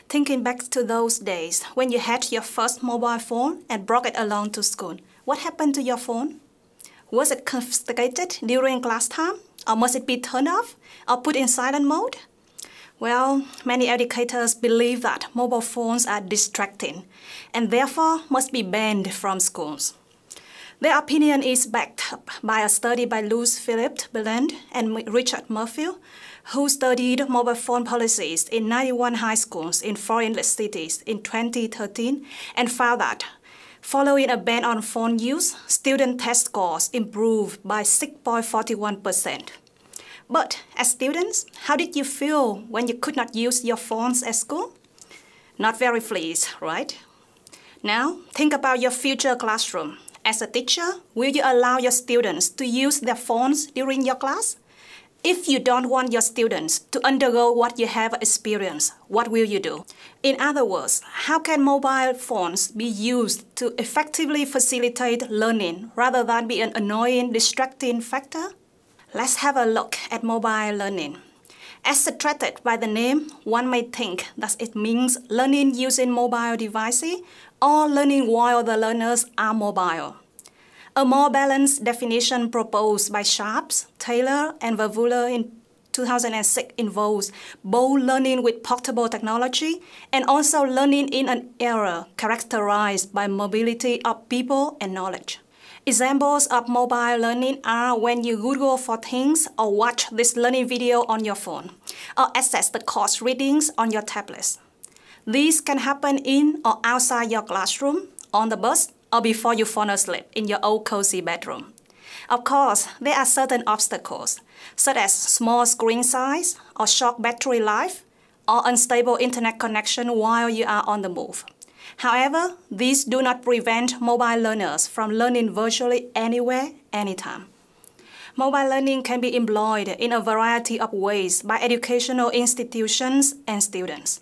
Thinking back to those days when you had your first mobile phone and brought it along to school, what happened to your phone? Was it confiscated during class time? Or must it be turned off or put in silent mode? Well, many educators believe that mobile phones are distracting and therefore must be banned from schools. Their opinion is backed up by a study by Louis Philippe Belland and Richard Murphy, who studied mobile phone policies in 91 high schools in foreign cities in 2013 and found that following a ban on phone use, student test scores improved by 6.41%. But as students, how did you feel when you could not use your phones at school? Not very pleased, right? Now, think about your future classroom. As a teacher, will you allow your students to use their phones during your class? If you don't want your students to undergo what you have experienced, what will you do? In other words, how can mobile phones be used to effectively facilitate learning rather than be an annoying, distracting factor? Let's have a look at mobile learning. As attracted by the name, one may think that it means learning using mobile devices or learning while the learners are mobile. A more balanced definition proposed by Sharps, Taylor, and Vervuller in 2006 involves both learning with portable technology and also learning in an era characterized by mobility of people and knowledge. Examples of mobile learning are when you Google for things or watch this learning video on your phone or access the course readings on your tablets. These can happen in or outside your classroom, on the bus, or before you fall asleep in your old cozy bedroom. Of course, there are certain obstacles, such as small screen size or short battery life or unstable internet connection while you are on the move. However, these do not prevent mobile learners from learning virtually anywhere, anytime. Mobile learning can be employed in a variety of ways by educational institutions and students.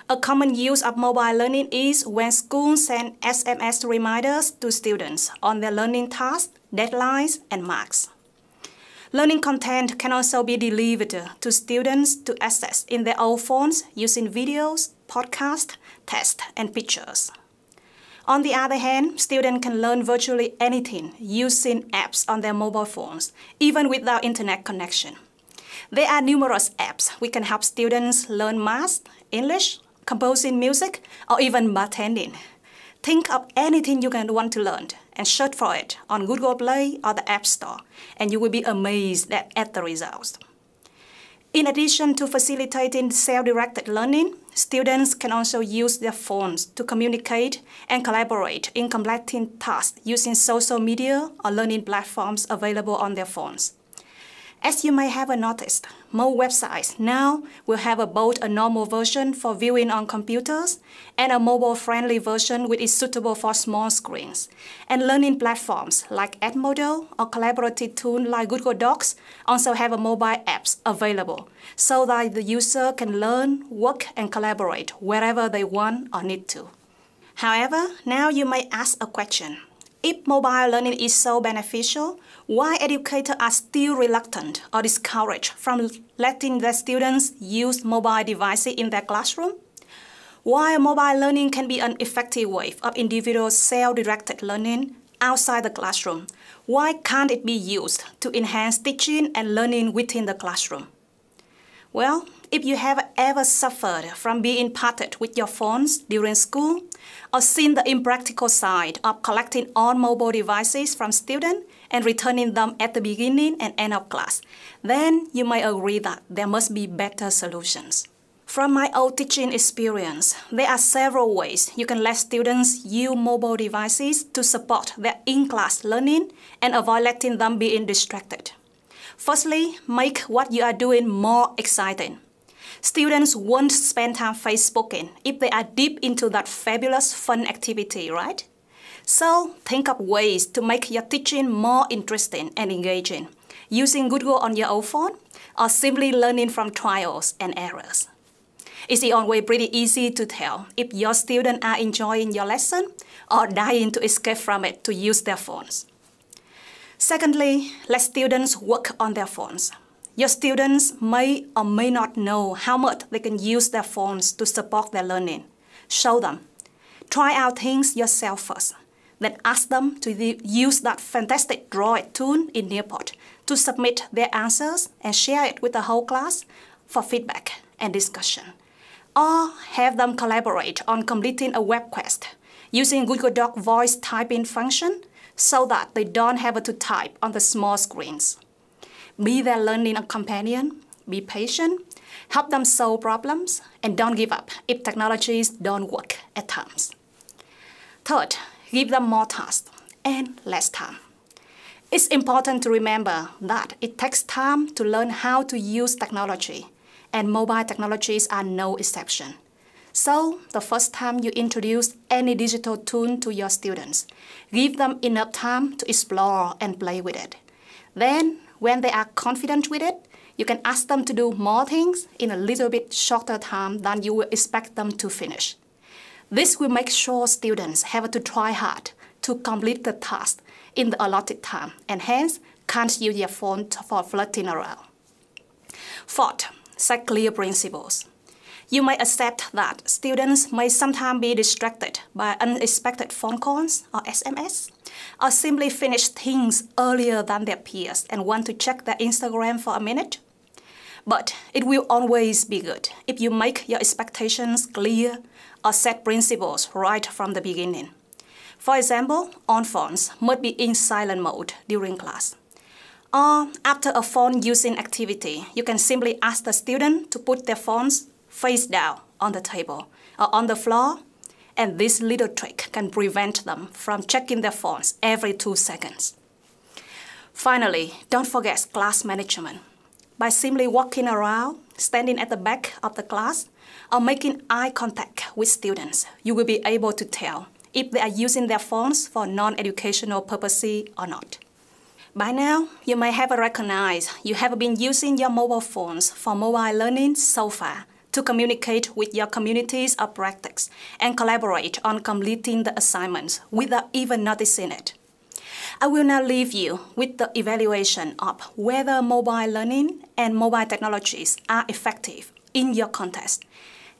A common use of mobile learning is when schools send SMS reminders to students on their learning tasks, deadlines, and marks. Learning content can also be delivered to students to access in their own phones using videos, podcasts, tests, and pictures. On the other hand, students can learn virtually anything using apps on their mobile phones, even without internet connection. There are numerous apps which can help students learn math, English, composing music, or even bartending. Think of anything you can want to learn and search for it on Google Play or the App Store, and you will be amazed at the results. In addition to facilitating self-directed learning, students can also use their phones to communicate and collaborate in completing tasks using social media or learning platforms available on their phones. As you may have noticed, most websites now will have both a normal version for viewing on computers and a mobile-friendly version which is suitable for small screens. And learning platforms like Edmodo or collaborative tools like Google Docs also have mobile apps available so that the user can learn, work, and collaborate wherever they want or need to. However, now you may ask a question. If mobile learning is so beneficial, why educators are still reluctant or discouraged from letting their students use mobile devices in their classroom? While mobile learning can be an effective way of individual self-directed learning outside the classroom, why can't it be used to enhance teaching and learning within the classroom? Well, if you have ever suffered from being parted with your phones during school or seen the impractical side of collecting all mobile devices from students and returning them at the beginning and end of class, then you may agree that there must be better solutions. From my own teaching experience, there are several ways you can let students use mobile devices to support their in-class learning and avoid letting them being distracted. Firstly, make what you are doing more exciting. Students won't spend time Facebooking if they are deep into that fabulous fun activity, right? So think of ways to make your teaching more interesting and engaging, using Google on your own phone or simply learning from trials and errors. It's always pretty easy to tell if your students are enjoying your lesson or dying to escape from it to use their phones. Secondly, let students work on their phones. Your students may or may not know how much they can use their phones to support their learning. Show them. Try out things yourself first. Then ask them to use that fantastic Droid tool in Nearpod to submit their answers and share it with the whole class for feedback and discussion. Or have them collaborate on completing a web quest using Google Doc voice typing function so that they don't have to type on the small screens. Be their learning companion, be patient, help them solve problems, and don't give up if technologies don't work at times. Third, give them more tasks and less time. It's important to remember that it takes time to learn how to use technology, and mobile technologies are no exception. So, the first time you introduce any digital tool to your students, give them enough time to explore and play with it. Then, when they are confident with it, you can ask them to do more things in a little bit shorter time than you will expect them to finish. This will make sure students have to try hard to complete the task in the allotted time and hence can't use their phone for flirting around. Fourth, set clear principles. You may accept that students may sometimes be distracted by unexpected phone calls or SMS, or simply finish things earlier than their peers and want to check their Instagram for a minute. But it will always be good if you make your expectations clear or set principles right from the beginning. For example, all phones must be in silent mode during class. Or after a phone using activity, you can simply ask the student to put their phones face down on the table or on the floor, and this little trick can prevent them from checking their phones every 2 seconds. Finally, don't forget class management. By simply walking around, standing at the back of the class, or making eye contact with students, you will be able to tell if they are using their phones for non-educational purposes or not. By now, you may have recognized you have been using your mobile phones for mobile learning so far to communicate with your communities of practice and collaborate on completing the assignments without even noticing it. I will now leave you with the evaluation of whether mobile learning and mobile technologies are effective in your context,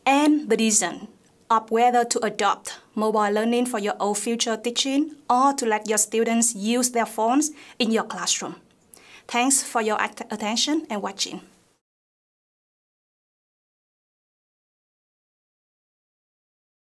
and the decision of whether to adopt mobile learning for your own future teaching or to let your students use their phones in your classroom. Thanks for your attention and watching.